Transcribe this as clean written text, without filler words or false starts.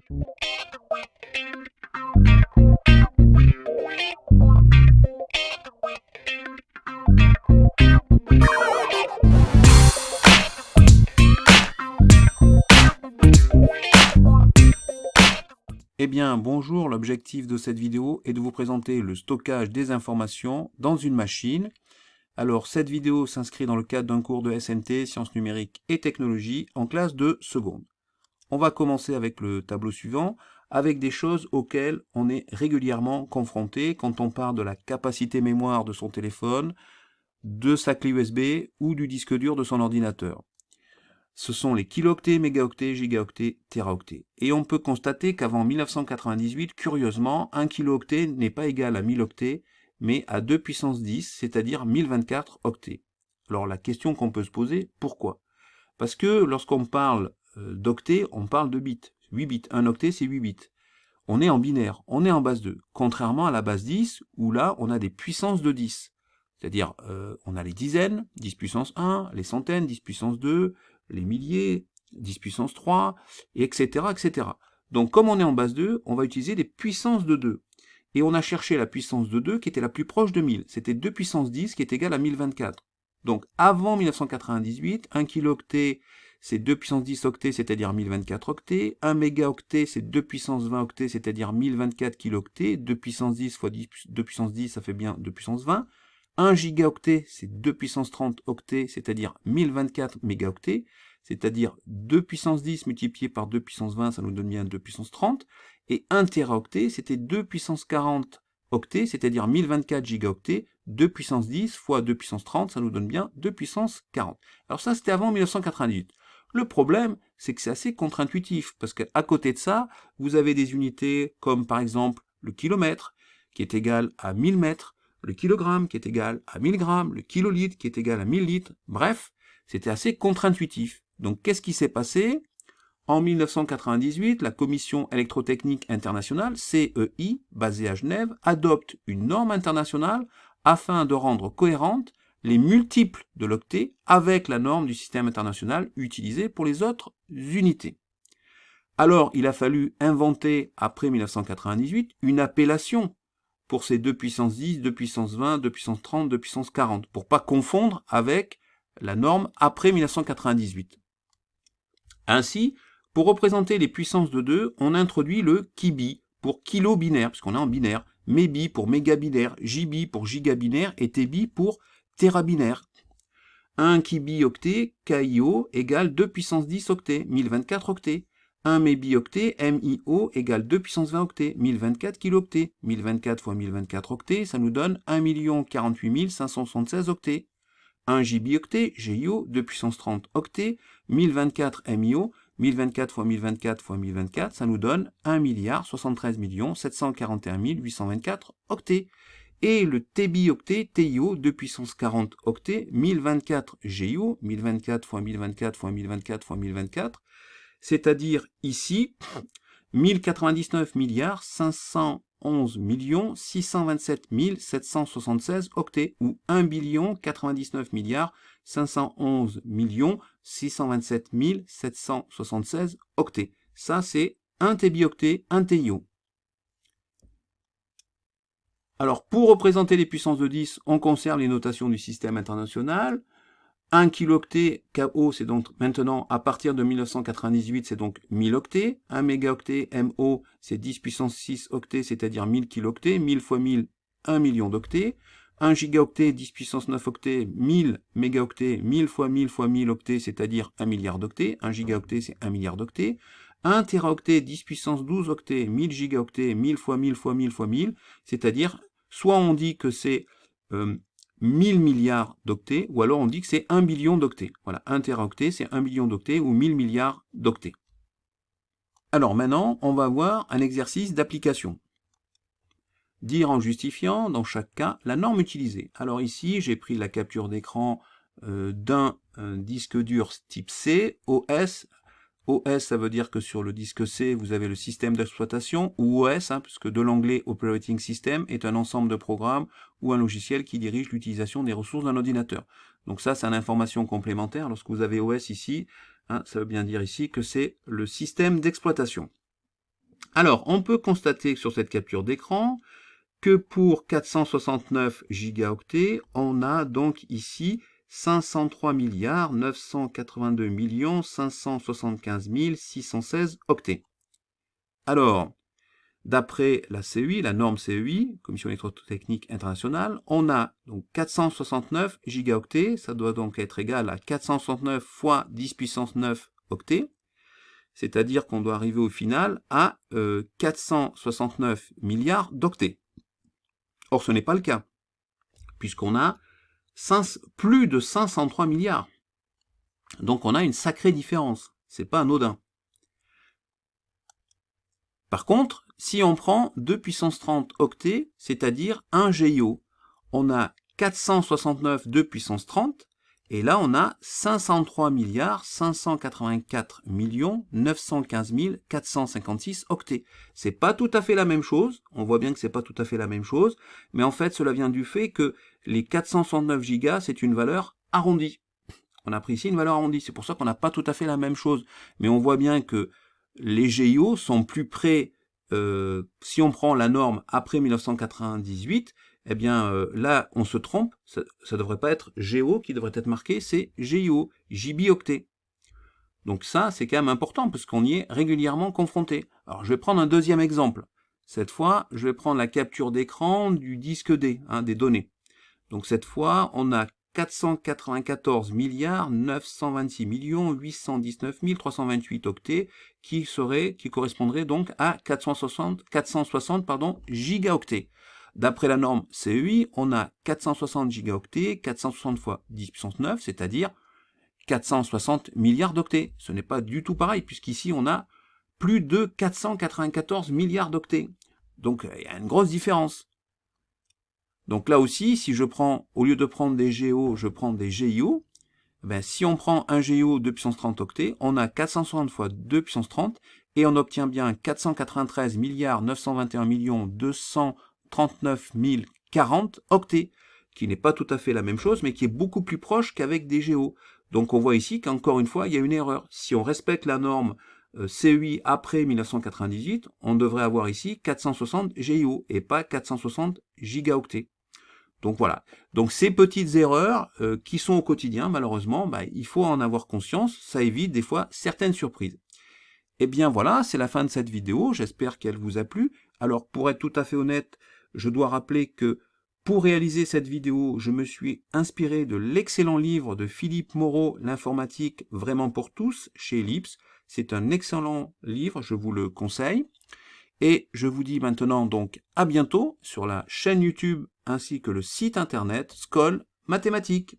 Eh bien, bonjour, l'objectif de cette vidéo est de vous présenter le stockage des informations dans une machine. Alors, cette vidéo s'inscrit dans le cadre d'un cours de SNT, Sciences numériques et technologies, en classe de seconde. On va commencer avec le tableau suivant, avec des choses auxquelles on est régulièrement confronté quand on parle de la capacité mémoire de son téléphone, de sa clé USB ou du disque dur de son ordinateur. Ce sont les kilooctets, mégaoctets, gigaoctets, téraoctets. Et on peut constater qu'avant 1998, curieusement, un kilooctet n'est pas égal à 1000 octets, mais à 2 puissance 10, c'est-à-dire 1024 octets. Alors la question qu'on peut se poser, pourquoi? Parce que lorsqu'on parle d'octets, on parle de bits. 8 bits. Un octet, c'est 8 bits. On est en binaire, on est en base 2. Contrairement à la base 10, où là, on a des puissances de 10. C'est-à-dire, on a les dizaines, 10 puissance 1, les centaines, 10 puissance 2, les milliers, 10 puissance 3, et etc., etc. Donc, comme on est en base 2, on va utiliser des puissances de 2. Et on a cherché la puissance de 2 qui était la plus proche de 1000. C'était 2 puissance 10 qui est égal à 1024. Donc, avant 1998, un kilooctet, c'est 2 puissance 10 octets, c'est-à-dire 1024 octets. Un mégaoctet, c'est 2 puissance 20 octets, c'est-à-dire 1024 kilooctets. 2 puissance 10 fois 2 puissance 10, ça fait bien 2 puissance 20. 1 gigaoctet, c'est 2 puissance 30 octets, c'est-à-dire 1024 mégaoctets, c'est-à-dire 2 puissance 10 multiplié par 2 puissance 20, ça nous donne bien 2 puissance 30. Et 1 téraoctet, c'était 2 puissance 40 octets, c'est-à-dire 1024 gigaoctets, 2 puissance 10 fois 2 puissance 30, ça nous donne bien 2 puissance 40. Alors ça, c'était avant 1998. Le problème, c'est que c'est assez contre-intuitif, parce qu'à côté de ça, vous avez des unités comme par exemple le kilomètre, qui est égal à 1000 mètres, le kilogramme qui est égal à 1000 grammes, le kilolitre qui est égal à 1000 litres, bref, c'était assez contre-intuitif. Donc qu'est-ce qui s'est passé? En 1998, la Commission électrotechnique internationale, CEI, basée à Genève, adopte une norme internationale afin de rendre cohérentes les multiples de l'octet avec la norme du système international utilisée pour les autres unités. Alors, il a fallu inventer, après 1998, une appellation pour ces 2 puissance 10, 2 puissance 20, 2 puissance 30, 2 puissance 40, pour pas confondre avec la norme après 1998. Ainsi, pour représenter les puissances de 2, on introduit le kibi pour kilo binaire, puisqu'on est en binaire, mébi pour mégabinaire, jibi pour gigabinaire et tébi pour térabinaire. Un kibi octet, KIO, égale 2 puissance 10 octets, 1024 octets. Un mébi-octet, MIO, égale 2 puissance 20 octets, 1024 kilooctets. 1024 fois 1024 octets, ça nous donne 1 048 576 octets. Un gibi-octet, GIO, 2 puissance 30 octets, 1024 MIO, 1024 fois 1024 fois 1024, ça nous donne 1 73 741 824 octets. Et le TBI-octet, TIO, 2 puissance 40 octets, 1024 GIO, 1024 fois 1024 fois 1024 fois 1024, c'est-à-dire ici 1099 511 627 776 octets, ou 1 99 511 627 776 octets. Ça, c'est un TBI-octet, un TIO. Alors, pour représenter les puissances de 10, on conserve les notations du système international. 1 kilooctet, KO, c'est donc maintenant, à partir de 1998, c'est donc 1000 octets. 1 mégaoctet, MO, c'est 10 puissance 6 octets, c'est-à-dire 1000 kilooctets. 1000 fois 1000, 1 million d'octets. 1 gigaoctet, 10 puissance 9 octets, 1000 mégaoctets, 1000 fois 1000 fois 1000 octets, c'est-à-dire 1 milliard d'octets. 1 gigaoctet, c'est 1 milliard d'octets. 1 téraoctet, 10 puissance 12 octets, 1000 gigaoctets, 1000 fois 1000 fois 1000 fois 1000, c'est-à-dire, soit on dit que c'est 1000 milliards d'octets, ou alors on dit que c'est 1 billion d'octets. Voilà, 1 téraoctet, c'est 1 billion d'octets, ou 1000 milliards d'octets. Alors maintenant, on va voir un exercice d'application. Dire en justifiant, dans chaque cas, la norme utilisée. Alors ici, j'ai pris la capture d'écran d'un disque dur type C, OS. OS, ça veut dire que sur le disque C, vous avez le système d'exploitation, ou OS, puisque de l'anglais Operating System est un ensemble de programmes ou un logiciel qui dirige l'utilisation des ressources d'un ordinateur. Donc ça, c'est une information complémentaire. Lorsque vous avez OS ici, ça veut bien dire ici que c'est le système d'exploitation. Alors, on peut constater sur cette capture d'écran que pour 469 gigaoctets, on a donc ici 503 milliards 982 millions 575 616 octets. Alors, d'après la CEI, la norme CEI, Commission électrotechnique internationale, on a donc 469 gigaoctets, ça doit donc être égal à 469 fois 10 puissance 9 octets, c'est-à-dire qu'on doit arriver au final à 469 milliards d'octets. Or, ce n'est pas le cas, puisqu'on a plus de 503 milliards. Donc, on a une sacrée différence. C'est pas anodin. Par contre, si on prend 2 puissance 30 octets, c'est-à-dire un GIO, on a 469 2 puissance 30, et là on a 503 milliards 584 millions 915 456 octets. C'est pas tout à fait la même chose, on voit bien que c'est pas tout à fait la même chose, mais en fait cela vient du fait que les 469 gigas c'est une valeur arrondie. On a pris ici une valeur arrondie, c'est pour ça qu'on n'a pas tout à fait la même chose, mais on voit bien que les GIO sont plus près, si on prend la norme après 1998, eh bien là on se trompe, ça ne devrait pas être GO qui devrait être marqué, c'est GIO, gibioctet. Donc ça c'est quand même important parce qu'on y est régulièrement confronté. Alors je vais prendre un deuxième exemple. Cette fois je vais prendre la capture d'écran du disque D, des données. Donc cette fois on a 494 milliards 926 millions 819 328 octets qui correspondraient donc à 460 gigaoctets. D'après la norme CEI, on a 460 gigaoctets, 460 fois 10 puissance 9, c'est-à-dire 460 milliards d'octets. Ce n'est pas du tout pareil, puisqu'ici on a plus de 494 milliards d'octets. Donc il y a une grosse différence. Donc là aussi, si je prends, au lieu de prendre des GO, je prends des GIO, ben, si on prend un GIO 2 puissance 30 octets, on a 460 fois 2 puissance 30, et on obtient bien 493 milliards 921 millions 239 040 octets, qui n'est pas tout à fait la même chose, mais qui est beaucoup plus proche qu'avec des GO. Donc on voit ici qu'encore une fois, il y a une erreur. Si on respecte la norme CEI après 1998, on devrait avoir ici 460 GIO, et pas 460 gigaoctets. Donc voilà, donc ces petites erreurs qui sont au quotidien, malheureusement, il faut en avoir conscience, ça évite des fois certaines surprises. Et bien voilà, c'est la fin de cette vidéo, j'espère qu'elle vous a plu. Alors pour être tout à fait honnête, je dois rappeler que pour réaliser cette vidéo, je me suis inspiré de l'excellent livre de Philippe Moreau, L'informatique vraiment pour tous, chez Ellipse. C'est un excellent livre, je vous le conseille. Et je vous dis maintenant donc à bientôt sur la chaîne YouTube ainsi que le site internet Skol Mathématiques.